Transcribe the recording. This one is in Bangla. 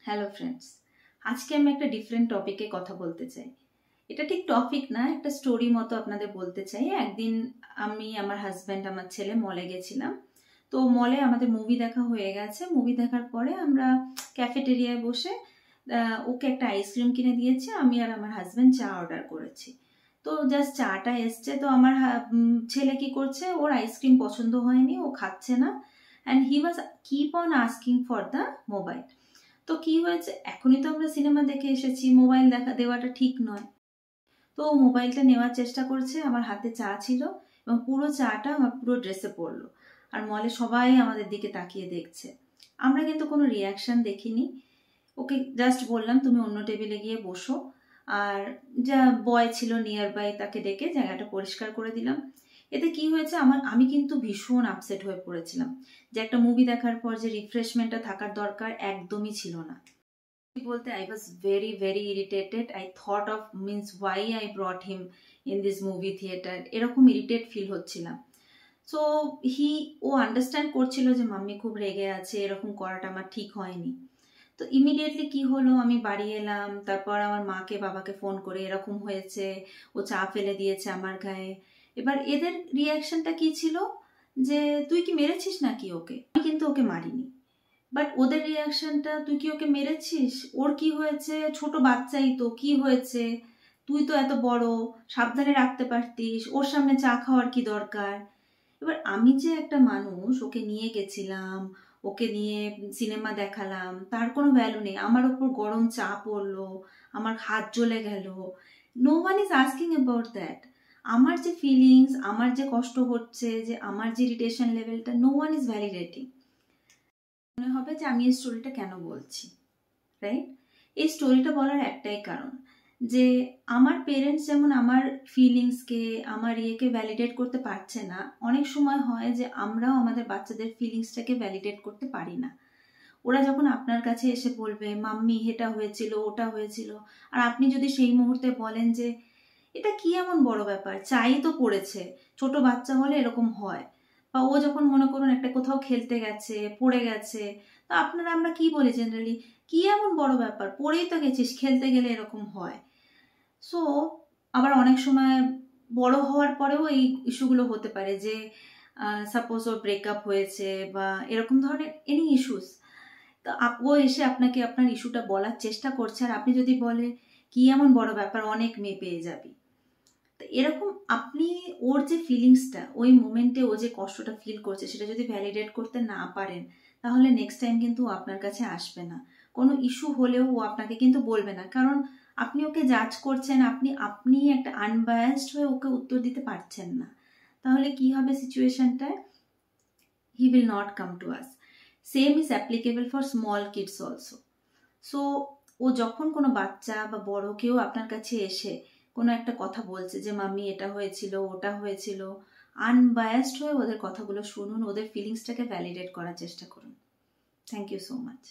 হ্যালো ফ্রেন্ডস, আজকে আমি একটা ডিফারেন্ট টপিকে কথা বলতে চাই। এটা ঠিক টপিক না, একটা স্টোরি মতো আপনাদের বলতে চাই। একদিন আমি, আমার হাজব্যান্ড, আমার ছেলে মলে গেছিলাম। তো মলে আমাদের মুভি দেখা হয়ে গেছে। মুভি দেখার পরে আমরা ক্যাফেটেরিয়ায় বসে ওকে একটা আইসক্রিম কিনে দিয়েছি। আমি আর আমার হাজব্যান্ড চা অর্ডার করেছি। তো জাস্ট চাটা এসছে, তো আমার ছেলে কি করছে, ওর আইসক্রিম পছন্দ হয়নি, ও খাচ্ছে না, and he was keep on asking for the mobile. তো কি হয়েছে, এখনই তো আমরা সিনেমা দেখে এসেছি, মোবাইল দেওয়াটা ঠিক নয়। তো মোবাইলটা নেওয়ার চেষ্টা করছে, আমার হাতে চা ছিল এবং পুরো চাটা আমার পুরো ড্রেসে পড়লো। আর মলে সবাই আমাদের দিকে তাকিয়ে দেখছে। আমরা কিন্তু কোনো রিয়াকশন দেখিনি। ওকে জাস্ট বললাম তুমি অন্য টেবিলে গিয়ে বসো, আর যা বয় ছিল নিয়ার বাই তাকে ডেকে জায়গাটা পরিষ্কার করে দিলাম। এতে কি হয়েছে, আমি কিন্তু ভীষণ আপসেট হয়ে পড়েছিলাম যে একটা মুভি দেখার পর যে রিফ্রেশমেন্টটা থাকার দরকার একদমই ছিল না। বলতে I was very very irritated. I thought of means why I brought him in this movie theatre, এরকম ইরিটেট ফিল হচ্ছিলাম। সো ও আন্ডারস্ট্যান্ড করছিল যে মাম্মি খুব রেগে আছে, এরকম করাটা আমার ঠিক হয়নি। তো ইমিডিয়েটলি কি হলো, আমি বাড়ি এলাম, তারপর আমার মাকে বাবাকে ফোন করে এরকম হয়েছে, ও চা ফেলে দিয়েছে আমার গায়ে। এবার এদের রিয়াকশনটা কি ছিল যে তুই কি মেরেছিস নাকি ওকে। আমি কিন্তু ওকে মারিনি, বাট ওদের রিয়াকশনটা তুই কি ওকে মেরেছিস, ওর কি হয়েছে, ছোট বাচ্চাই তো, কি হয়েছে, তুই তো এত বড়, সাবধানে রাখতে পারতিস, ওর সামনে চা খাওয়ার কি দরকার। এবার আমি যে একটা মানুষ, ওকে নিয়ে গেছিলাম, ওকে নিয়ে সিনেমা দেখালাম, তার কোনো ভ্যালু নেই। আমার ওপর গরম চা পড়লো, আমার হাত জ্বলে গেল, no one is asking about that. আমার যে ফিলিংস, আমার যে কষ্ট হচ্ছে, যে আমার যে ইরিটেশন লেভেলটা, নো ওয়ান ইজ ভ্যালিডেটিং। মনে হবে যে আমি এই স্টোরিটা কেন বলছি, রাইট? এই স্টোরিটা বলার একটাই কারণ যে আমার পেরেন্টস যেমন আমার ফিলিংসকে, আমার ইয়েকে ভ্যালিডেট করতে পারছে না, অনেক সময় হয় যে আমরাও আমাদের বাচ্চাদের ফিলিংসটাকে ভ্যালিডেট করতে পারি না। ওরা যখন আপনার কাছে এসে বলবে মাম্মি এটা হয়েছিল, ওটা হয়েছিল, আর আপনি যদি সেই মুহূর্তে বলেন যে এটা কি এমন বড় ব্যাপার, চাই তো পড়েছে, ছোট বাচ্চা হলে এরকম হয়, বা ও যখন মনে করুন একটা কোথাও খেলতে গেছে, পড়ে গেছে, তো আমরা কি বলি জেনারেলি, কি এমন বড় ব্যাপার, পড়েই তো গেছিস, খেলতে গেলে এরকম হয়। সো আবার অনেক সময় বড় হওয়ার পরেও এই ইস্যুগুলো হতে পারে যে সাপোজ ওর ব্রেকআপ হয়েছে বা এরকম ধরনের এনি ইস্যুস, তো ও এসে আপনাকে আপনার ইস্যুটা বলার চেষ্টা করছে, আর আপনি যদি বলে কি এমন বড় ব্যাপার, অনেক মেয়ে পেয়ে যাবি, তো এরকম আপনি ওর যে ফিলিংসটা, ওই মোমেন্টে ও যে কষ্টটা ফিল করছে, সেটা যদি ভ্যালিডেট করতে না পারেন, তাহলে নেক্সট টাইম কিন্তু ও আপনার কাছে আসবে না। কোনো ইস্যু হলেও ও আপনাকে কিন্তু বলবে না, কারণ আপনি ওকে জাজ করছেন, আপনি একটা আনবায়াসড হয়ে ওকে উত্তর দিতে পারছেন না। তাহলে কি হবে সিচুয়েশনটায়, he will not come to us. Same is applicable for small kids also. So ও যখন কোনো বাচ্চা বা বড় কেউ আপনার কাছে এসে কোনো একটা কথা বলছে যে মাম্মি এটা হয়েছিল, ওটা হয়েছিল, আনবায়াসড হয়ে ওদের কথাগুলো শুনুন, ওদের ফিলিংসটাকে ভ্যালিডেট করার চেষ্টা করুন। Thank you so much.